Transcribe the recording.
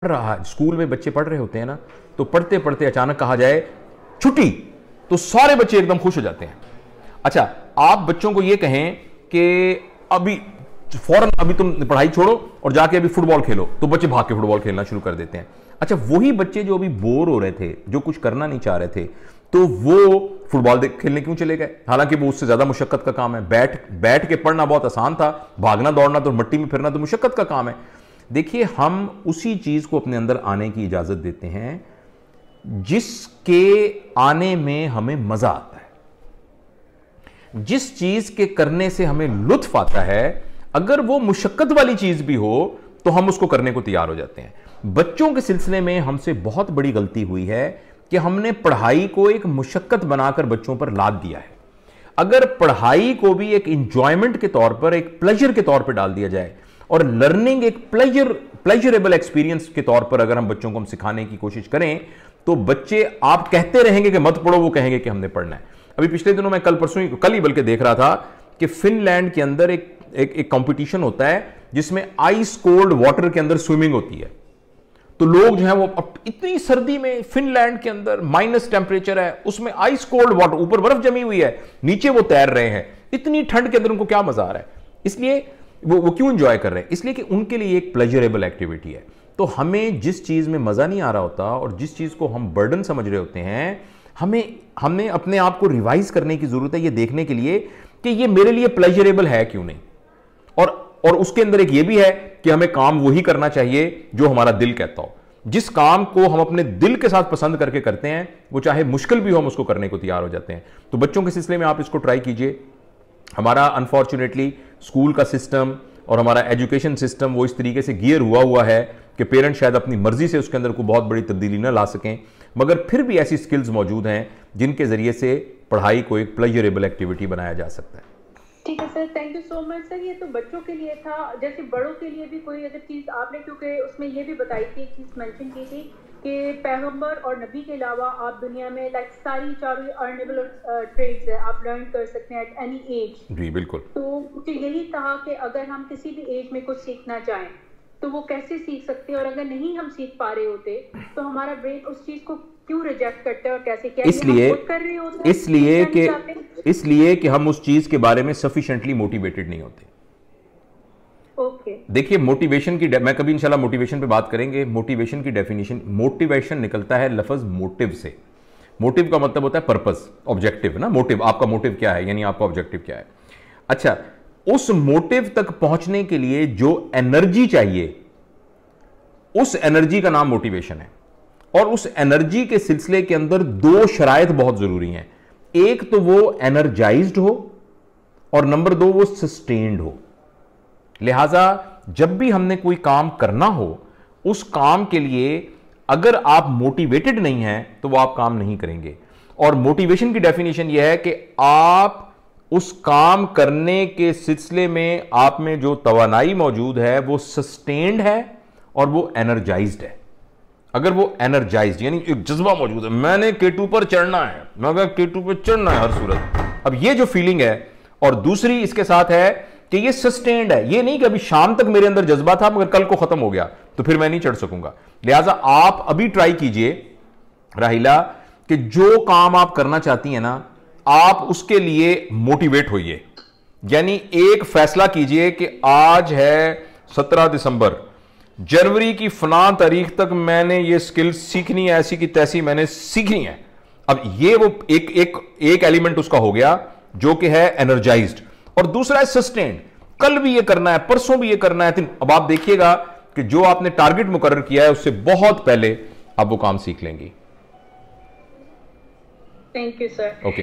पढ़ रहा है, स्कूल में बच्चे पढ़ रहे होते हैं ना, तो पढ़ते पढ़ते अचानक कहा जाए छुट्टी, तो सारे बच्चे एकदम खुश हो जाते हैं। अच्छा, आप बच्चों को ये कहें कि अभी फौरन अभी तुम पढ़ाई छोड़ो और जाके अभी फुटबॉल खेलो, तो बच्चे भाग के फुटबॉल खेलना शुरू कर देते हैं। अच्छा, वही बच्चे जो अभी बोर हो रहे थे, जो कुछ करना नहीं चाह रहे थे, तो वो फुटबॉल खेलने क्यों चले गए? हालांकि वो उससे ज्यादा मुशक्कत का काम है। बैठ के पढ़ना बहुत आसान था, भागना दौड़ना तो मट्टी में फिरना तो मुशक्कत का काम है। देखिए, हम उसी चीज को अपने अंदर आने की इजाजत देते हैं जिसके आने में हमें मजा आता है, जिस चीज के करने से हमें लुत्फ आता है। अगर वो मुशक्कत वाली चीज भी हो तो हम उसको करने को तैयार हो जाते हैं। बच्चों के सिलसिले में हमसे बहुत बड़ी गलती हुई है कि हमने पढ़ाई को एक मुशक्कत बनाकर बच्चों पर लाद दिया है। अगर पढ़ाई को भी एक इंजॉयमेंट के तौर पर, एक प्लेजर के तौर पर डाल दिया जाए और लर्निंग एक प्लेजरेबल एक्सपीरियंस के तौर पर अगर हम बच्चों को हम सिखाने की कोशिश करें, तो बच्चे, आप कहते रहेंगे कि मत पढ़ो, वो कहेंगे कि हमने पढ़ना है। अभी पिछले दिनों मैं कल ही बल्कि देख रहा था कि फिनलैंड के अंदर एक कंपटीशन होता है जिसमें आइस कोल्ड वाटर के अंदर स्विमिंग होती है। तो लोग जो है वो इतनी सर्दी में, फिनलैंड के अंदर माइनस टेंपरेचर है, उसमें आइस कोल्ड वाटर, ऊपर बर्फ जमी हुई है, नीचे वो तैर रहे हैं। इतनी ठंड के अंदर उनको क्या मजा आ रहा है? इसलिए वो क्यों एंजॉय कर रहे हैं? इसलिए कि उनके लिए एक प्लेजरेबल एक्टिविटी है। तो हमें जिस चीज में मजा नहीं आ रहा होता और जिस चीज को हम बर्डन समझ रहे होते हैं, हमें अपने आप को रिवाइज करने की जरूरत है, ये देखने के लिए कि ये मेरे लिए प्लेजरेबल है क्यों नहीं। और उसके अंदर एक ये भी है कि हमें काम वही करना चाहिए जो हमारा दिल कहता हो। जिस काम को हम अपने दिल के साथ पसंद करके करते हैं, वो चाहे मुश्किल भी हो, हम उसको करने को तैयार हो जाते हैं। तो बच्चों के सिलसिले में आप इसको ट्राई कीजिए। हमारा अनफॉर्चुनेटली स्कूल का सिस्टम और हमारा एजुकेशन सिस्टम वो इस तरीके से गियर हुआ है कि पेरेंट्स शायद अपनी मर्जी से उसके अंदर कोई बहुत बड़ी तब्दीली ना ला सकें, मगर फिर भी ऐसी स्किल्स मौजूद हैं जिनके जरिए से पढ़ाई को एक प्लेजरेबल एक्टिविटी बनाया जा सकता है। ठीक है sir, thank you so much sir. ये तो बच्चों के लिए था, जैसे बड़ों के लिए भी कोई अगर चीज़ आपने, क्योंकि उसमें ये भी बताई थी, एक चीज़ मेंशन की थी कि पैगंबर और नबी के अलावा आप दुनिया में लाइक सारी चारों अर्नेबल ट्रेड्स है, आप लर्न कर सकते हैं एट एनी एज। जी बिल्कुल। तो मुझे यही था कि अगर हम किसी भी एज में कुछ सीखना चाहें तो वो कैसे सीख सकते हैं, और अगर नहीं हम सीख पा रहे होते तो हमारा ब्रेन उस चीज को क्यों रिजेक्ट करता है और कैसे, क्या इसलिए कि हम उस चीज के बारे में सफिशिएंटली मोटिवेटेड नहीं होते। ओके, देखिए, मोटिवेशन की, मैं कभी इंशाल्लाह मोटिवेशन पे बात करेंगे। मोटिवेशन की डेफिनेशन, मोटिवेशन निकलता है लफ्ज मोटिव से। मोटिव का मतलब होता है पर्पस, ऑब्जेक्टिव ना। मोटिव, आपका मोटिव क्या है, यानी आपका ऑब्जेक्टिव क्या है। अच्छा, उस मोटिव तक पहुंचने के लिए जो एनर्जी चाहिए, उस एनर्जी का नाम मोटिवेशन है। और उस एनर्जी के सिलसिले के अंदर दो शराइत बहुत जरूरी हैं। एक तो वो एनर्जाइज्ड हो और नंबर दो वो सस्टेन्ड हो। लिहाजा जब भी हमने कोई काम करना हो, उस काम के लिए अगर आप मोटिवेटेड नहीं हैं तो वो आप काम नहीं करेंगे। और मोटिवेशन की डेफिनेशन यह है कि आप उस काम करने के सिलसिले में आप में जो तवानाई मौजूद है वो सस्टेन्ड है और वो एनर्जाइज्ड है। अगर वो एनर्जाइज्ड यानी एक जज्बा मौजूद है, मैंने केटू पर चढ़ना है, मगर केटू पर चढ़ना है हर सूरत, अब ये जो फीलिंग है, और दूसरी इसके साथ है कि ये सस्टेन्ड है। ये नहीं कि अभी शाम तक मेरे अंदर जज्बा था मगर कल को खत्म हो गया तो फिर मैं नहीं चढ़ सकूंगा। लिहाजा आप अभी ट्राई कीजिए राहिला कि जो काम आप करना चाहती हैं ना, आप उसके लिए मोटिवेट होइए। यानी एक फैसला कीजिए कि आज है 17 दिसंबर, जनवरी की फलां तारीख तक मैंने ये स्किल सीखनी है, ऐसी की तैसी मैंने सीखनी है। अब ये वो एक एलिमेंट उसका हो गया जो कि है एनर्जाइज्ड, और दूसरा है सस्टेन्ड। कल भी ये करना है, परसों भी ये करना है। अब आप देखिएगा कि जो आपने टारगेट मुकर्रर किया है उससे बहुत पहले आप वो काम सीख लेंगी। Thank you sir. ओके।